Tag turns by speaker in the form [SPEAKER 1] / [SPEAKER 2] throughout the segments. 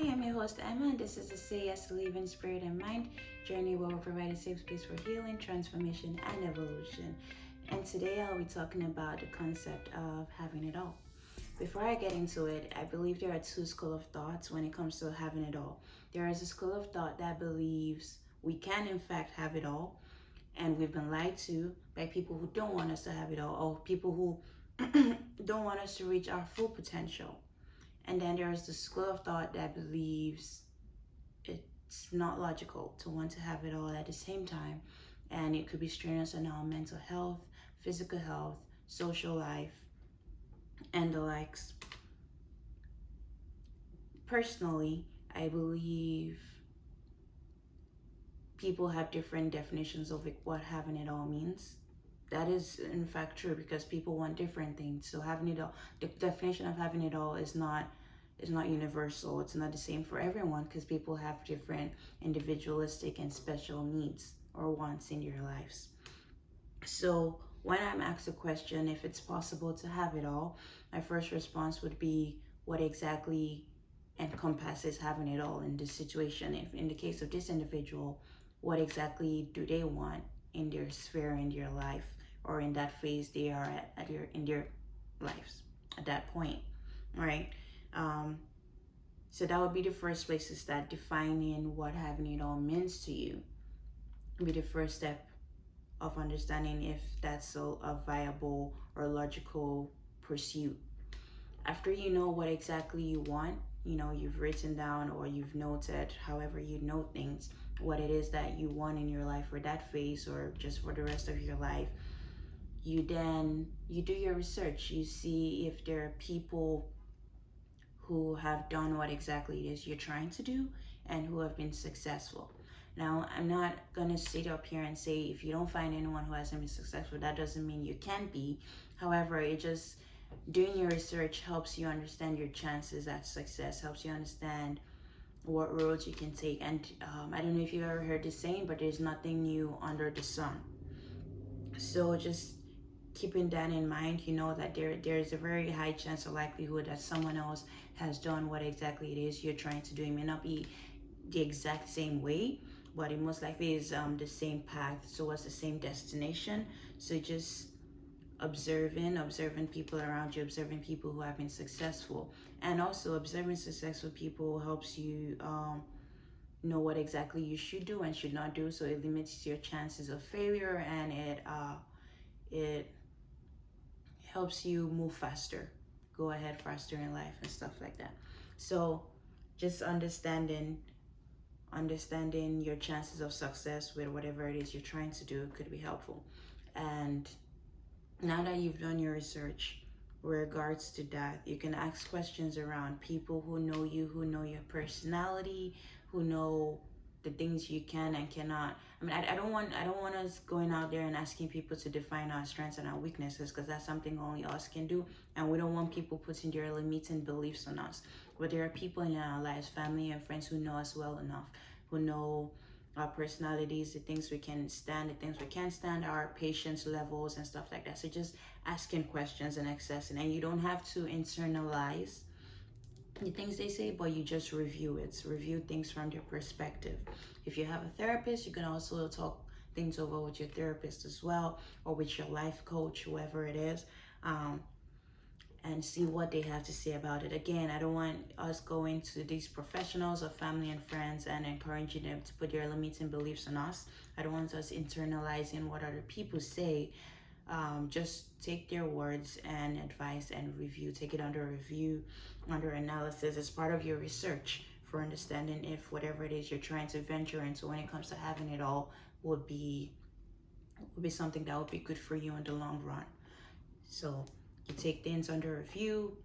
[SPEAKER 1] I'm your host Emma, and this is a Say Yes to Living Spirit and Mind journey where we provide a safe space for healing, transformation, and evolution. And today I'll be talking about the concept of having it all. Before I get into it, I believe there are two schools of thoughts when it comes to having it all. There is a school of thought that believes we can in fact have it all, and we've been lied to by people who don't want us to have it all, or people who don't want us to reach our full potential. And then there's the school of thought that believes it's not logical to want to have it all at the same time. And it could be strenuous on our mental health, physical health, social life, and the likes. Personally, I believe people have different definitions of what having it all means. That is in fact true because people want different things. So having it all, the definition of having it all is not universal. It's not the same for everyone because people have different individualistic and special needs or wants in their lives. So when I'm asked a question if it's possible to have it all, my first response would be what exactly encompasses having it all in this situation. If in the case of this individual, what exactly do they want in their sphere in their life or in that phase they are in their lives at that point, right? So that would be the first place to start defining what having it all means to you. It'd be the first step of understanding if that's a viable or logical pursuit. After you know what exactly you want, you've written down or you've noted, however you note things, what it is that you want in your life for that phase or just for the rest of your life, you do your research. You see if there are people who have done what exactly it is you're trying to do and who have been successful. Now, I'm not gonna sit up here and say if you don't find anyone who hasn't been successful, that doesn't mean you can't be. However, doing your research helps you understand your chances at success, helps you understand what roads you can take. And I don't know if you've ever heard this saying, but there's nothing new under the sun. So just keeping that in mind, you know that there's a very high chance or likelihood that someone else has done what exactly it is you're trying to do. It may not be the exact same way, but it most likely is the same path towards the same destination. So just observing people around you, observing people who have been successful, and also observing successful people helps you know what exactly you should do and should not do. So it limits your chances of failure, and it helps you move faster, go ahead faster in life and stuff like that. So just understanding your chances of success with whatever it is you're trying to do could be helpful. And now that you've done your research with regards to that, you can ask questions around people who know you, who know your personality, who know the things you can and cannot. I mean, I don't want us going out there and asking people to define our strengths and our weaknesses, because that's something only us can do, and we don't want people putting their limiting beliefs on us. But there are people in our lives, family and friends, who know us well enough, who know our personalities, the things we can stand, the things we can't stand, our patience levels and stuff like that. So just asking questions and accessing, and you don't have to internalize the things they say, but you just review things from their perspective. If you have a therapist, you can also talk things over with your therapist as well, or with your life coach, whoever it is, and see what they have to say about it. Again, I don't want us going to these professionals or family and friends and encouraging them to put their limiting beliefs on us. I don't want us internalizing what other people say. Just take their words and advice and review. Take it under review, under analysis as part of your research for understanding if whatever it is you're trying to venture into when it comes to having it all would be something that would be good for you in the long run. So you take things under review,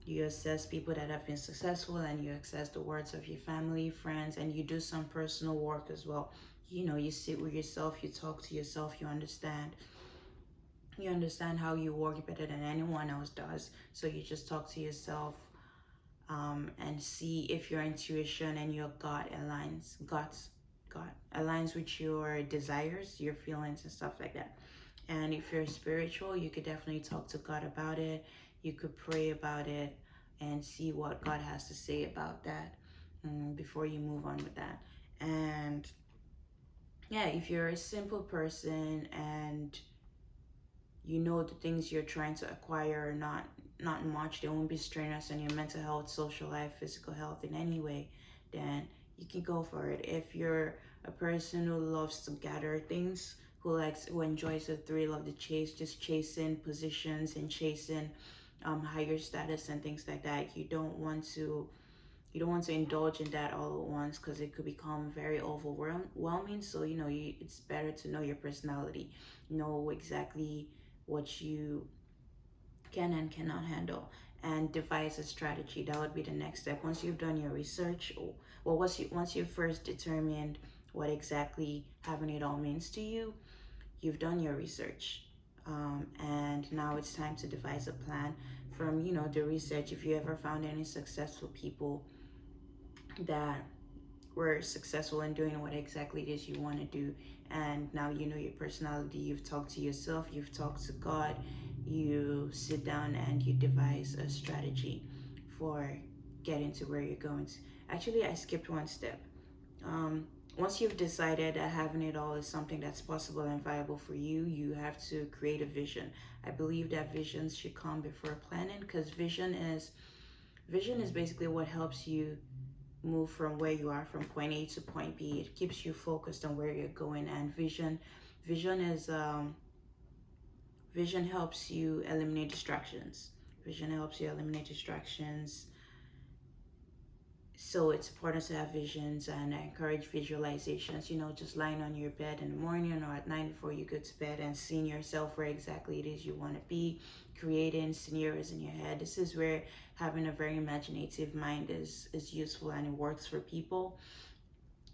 [SPEAKER 1] you assess people that have been successful, and you assess the words of your family, friends, and you do some personal work as well. You sit with yourself, you talk to yourself, you understand how you work better than anyone else does. So you just talk to yourself and see if your intuition and your gut aligns with your desires, your feelings and stuff like that. And if you're spiritual, you could definitely talk to God about it. You could pray about it and see what God has to say about that. before you move on with that. And yeah, if you're a simple person and you know the things you're trying to acquire are not much, they won't be strenuous on your mental health, social life, physical health in any way, then you can go for it. If you're a person who loves to gather things, who enjoys the thrill of the chase, just chasing positions and chasing higher status and things like that, you don't want to indulge in that all at once, because it could become very overwhelming. So it's better to know your personality, know exactly what you can and cannot handle, and devise a strategy. That would be the next step. Once you've done your research, well, once you first determined what exactly having it all means to you, you've done your research. And now it's time to devise a plan from the research. If you ever found any successful people that were successful in doing what exactly it is you want to do, and now you know your personality, you've talked to yourself, you've talked to God, you sit down and you devise a strategy for getting to where you're going to. Actually, I skipped one step. Once you've decided that having it all is something that's possible and viable for you, you have to create a vision. I believe that visions should come before planning, because vision is basically what helps you move from where you are, from point A to point B. It keeps you focused on where you're going. And vision is vision helps you eliminate distractions. Vision helps you eliminate distractions. So it's important to have visions, and I encourage visualizations, just lying on your bed in the morning or at night before you go to bed and seeing yourself where exactly it is you want to be, creating scenarios in your head. This is where having a very imaginative mind is useful, and it works for people.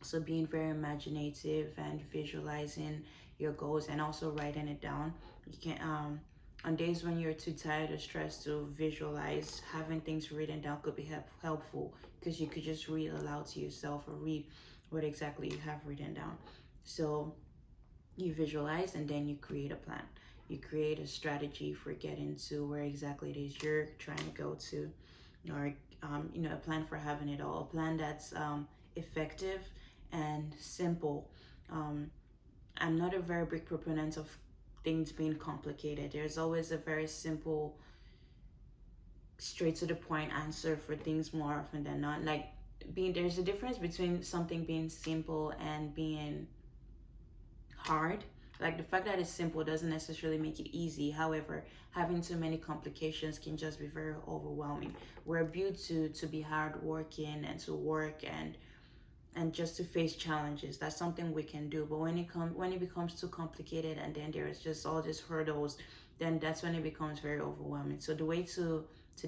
[SPEAKER 1] So being very imaginative and visualizing your goals, and also writing it down. You can on days when you're too tired or stressed to visualize, having things written down could be helpful, because you could just read aloud to yourself or read what exactly you have written down. So you visualize, and then you create a plan. You create a strategy for getting to where exactly it is you're trying to go to, or a plan for having it all. A plan that's effective and simple. I'm not a very big proponent of things being complicated. There's always a very simple, straight to the point answer for things more often than not. Like, there's a difference between something being simple and being hard. Like, the fact that it's simple doesn't necessarily make it easy. However, having too many complications can just be very overwhelming. We're built to be hardworking and to work and just to face challenges. That's something we can do. But when it becomes too complicated, and then there's just all these hurdles, then that's when it becomes very overwhelming. So the way to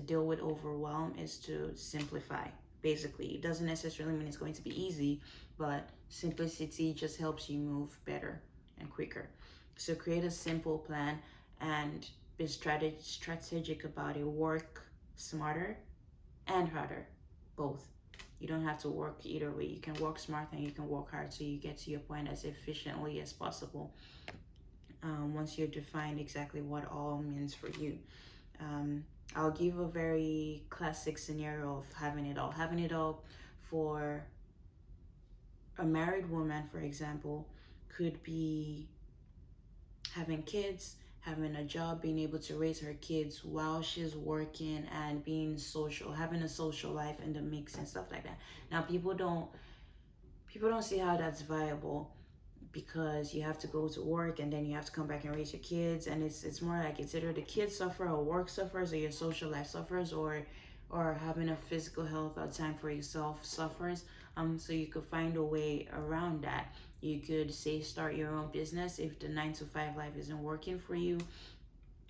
[SPEAKER 1] deal with overwhelm is to simplify. Basically, it doesn't necessarily mean it's going to be easy, but simplicity just helps you move better and quicker. So create a simple plan and be strategic about it. Work smarter and harder, both. You don't have to work either way. You can work smart and you can work hard, so you get to your point as efficiently as possible. Once you define exactly what all means for you. I'll give a very classic scenario of having it all. Having it all for a married woman, for example, could be having kids, having a job, being able to raise her kids while she's working, and being social, having a social life in the mix and stuff like that. Now, people don't see how that's viable, because you have to go to work and then you have to come back and raise your kids, and it's more like it's either the kids suffer or work suffers, or your social life suffers, or having a physical health or time for yourself suffers. So you could find a way around that. You could say start your own business if the 9 to 5 life isn't working for you.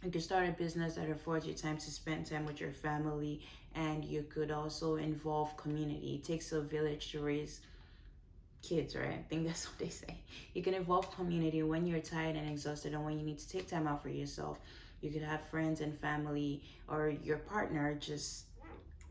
[SPEAKER 1] You could start a business that affords you time to spend time with your family, and you could also involve community. It takes a village to raise kids, right? I think that's what they say. You can involve community when you're tired and exhausted, and when you need to take time out for yourself. You could have friends and family or your partner just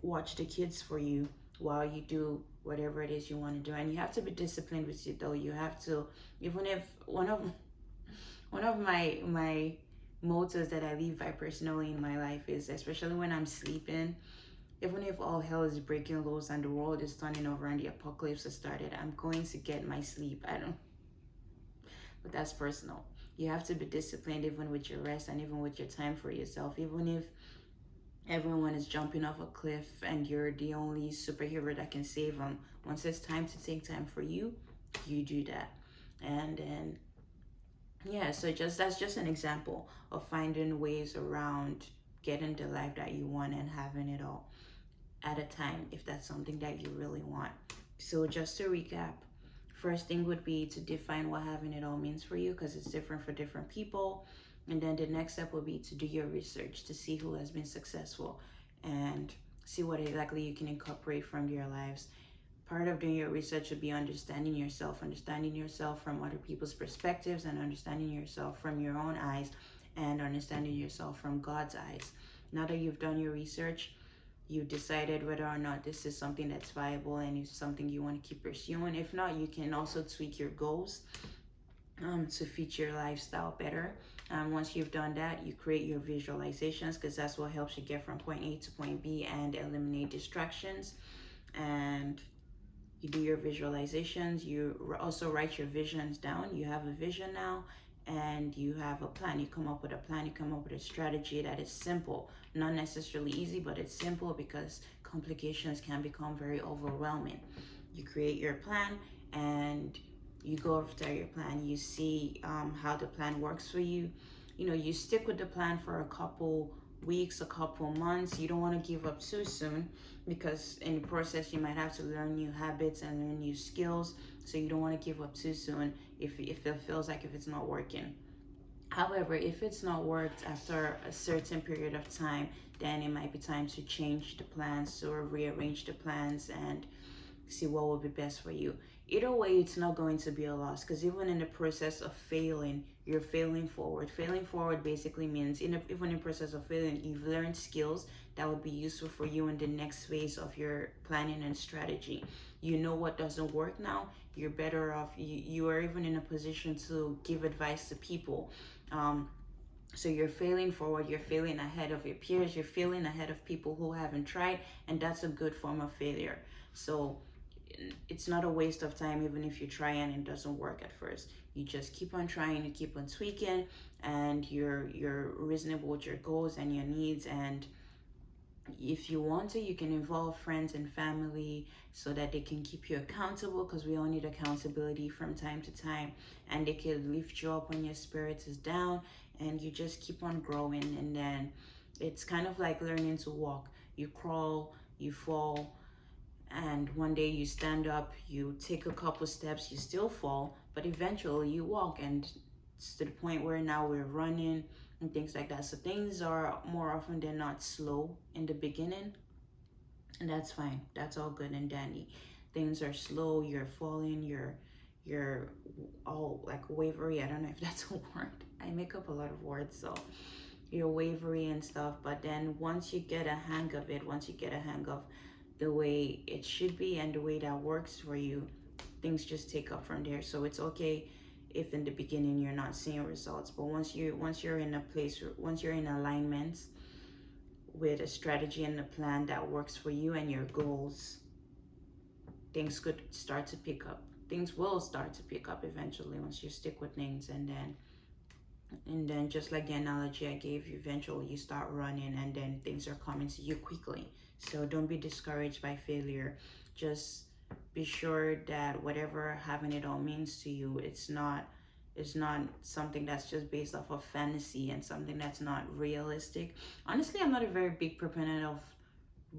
[SPEAKER 1] watch the kids for you while you do whatever it is you want to do. And you have to be disciplined with it, though. You have to, even if one of my mottos that I live by personally in my life is, especially when I'm sleeping, Even if all hell is breaking loose and the world is turning over and the apocalypse has started, I'm going to get my sleep. I don't, but that's personal. You have to be disciplined even with your rest and even with your time for yourself. Even if everyone is jumping off a cliff and you're the only superhero that can save them, once it's time to take time for you, you do that. And then, yeah, so just that's just an example of finding ways around getting the life that you want and having it all at a time if that's something that you really want. So just to recap, first thing would be to define what having it all means for you, because it's different for different people. And then the next step would be to do your research to see who has been successful and see what exactly you can incorporate from their lives. Part of doing your research would be understanding yourself from other people's perspectives, and understanding yourself from your own eyes, and understanding yourself from God's eyes. Now that you've done your research, you decided whether or not this is something that's viable and it's something you want to keep pursuing. If not, you can also tweak your goals to fit your lifestyle better. Once you've done that, you create your visualizations, because that's what helps you get from point A to point B and eliminate distractions. And you do your visualizations. You also write your visions down. You have a vision now and you have a plan. You come up with a plan, you come up with a strategy that is simple, not necessarily easy, but it's simple, because complications can become very overwhelming. You create your plan and you go after your plan. You see how the plan works for you. You stick with the plan for a couple weeks, a couple months. You don't want to give up too soon, because in the process you might have to learn new habits and learn new skills. So you don't want to give up too soon if it feels like if it's not working. However, if it's not worked after a certain period of time, then it might be time to change the plans or rearrange the plans and see what will be best for you. Either way, it's not going to be a loss, because even in the process of failing, you're failing forward. Failing forward basically means even in the process of failing, you've learned skills that would be useful for you in the next phase of your planning and strategy. You know what doesn't work now. You're better off. You are even in a position to give advice to people. So you're failing forward, you're failing ahead of your peers, you're failing ahead of people who haven't tried, and that's a good form of failure. So it's not a waste of time even if you try and it doesn't work at first. You just keep on trying, you keep on tweaking, and you're reasonable with your goals and your needs. And if you want to, you can involve friends and family so that they can keep you accountable, because we all need accountability from time to time, and they can lift you up when your spirits is down, and you just keep on growing. And then it's kind of like learning to walk. You crawl, you fall, and one day you stand up, you take a couple steps, you still fall, but eventually you walk, and it's to the point where now we're running and things like that. So things are more often than not slow in the beginning, and that's fine. That's all good and dandy. Things are slow, you're falling, you're all like wavery. I don't know if that's a word. I make up a lot of words, so you're wavery and stuff. But then once you get a hang of it, once you get a hang of the way it should be and the way that works for you, things just take up from there. So it's okay if in the beginning you're not seeing results, but once you're in a place, once you're in alignment with a strategy and a plan that works for you and your goals, things could start to pick up. Things will start to pick up eventually once you stick with things. And then just like the analogy I gave you, eventually you start running and then things are coming to you quickly. So don't be discouraged by failure. Just be sure that whatever having it all means to you, it's not something that's just based off of fantasy and something that's not realistic. Honestly, I'm not a very big proponent of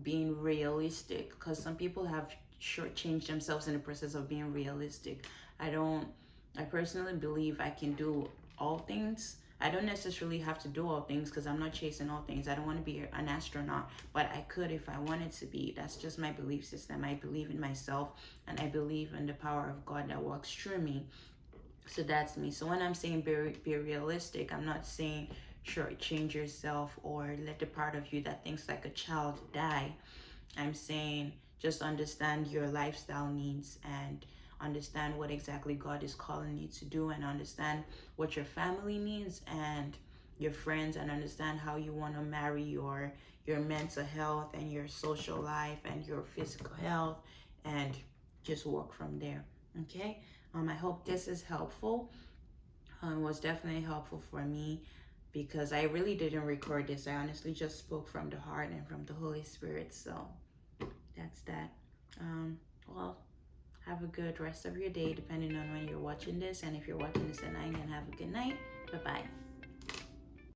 [SPEAKER 1] being realistic, because some people have shortchanged themselves in the process of being realistic. I personally believe I can do all things. I don't necessarily have to do all things, because I'm not chasing all things. I don't want to be an astronaut, but I could if I wanted to be. That's just my belief system. I believe in myself, and I believe in the power of God that works through me. So that's me. So when I'm saying be realistic, I'm not saying shortchange yourself or let the part of you that thinks like a child die. I'm saying just understand your lifestyle needs and understand what exactly God is calling you to do, and understand what your family needs and your friends, and understand how you want to marry your mental health and your social life and your physical health, and just work from there. Okay. I hope this is helpful. It was definitely helpful for me because I really didn't record this. I honestly just spoke from the heart and from the Holy Spirit. So that's that. Well, have a good rest of your day, depending on when you're watching this. And if you're watching this at night, then have a good night. Bye bye.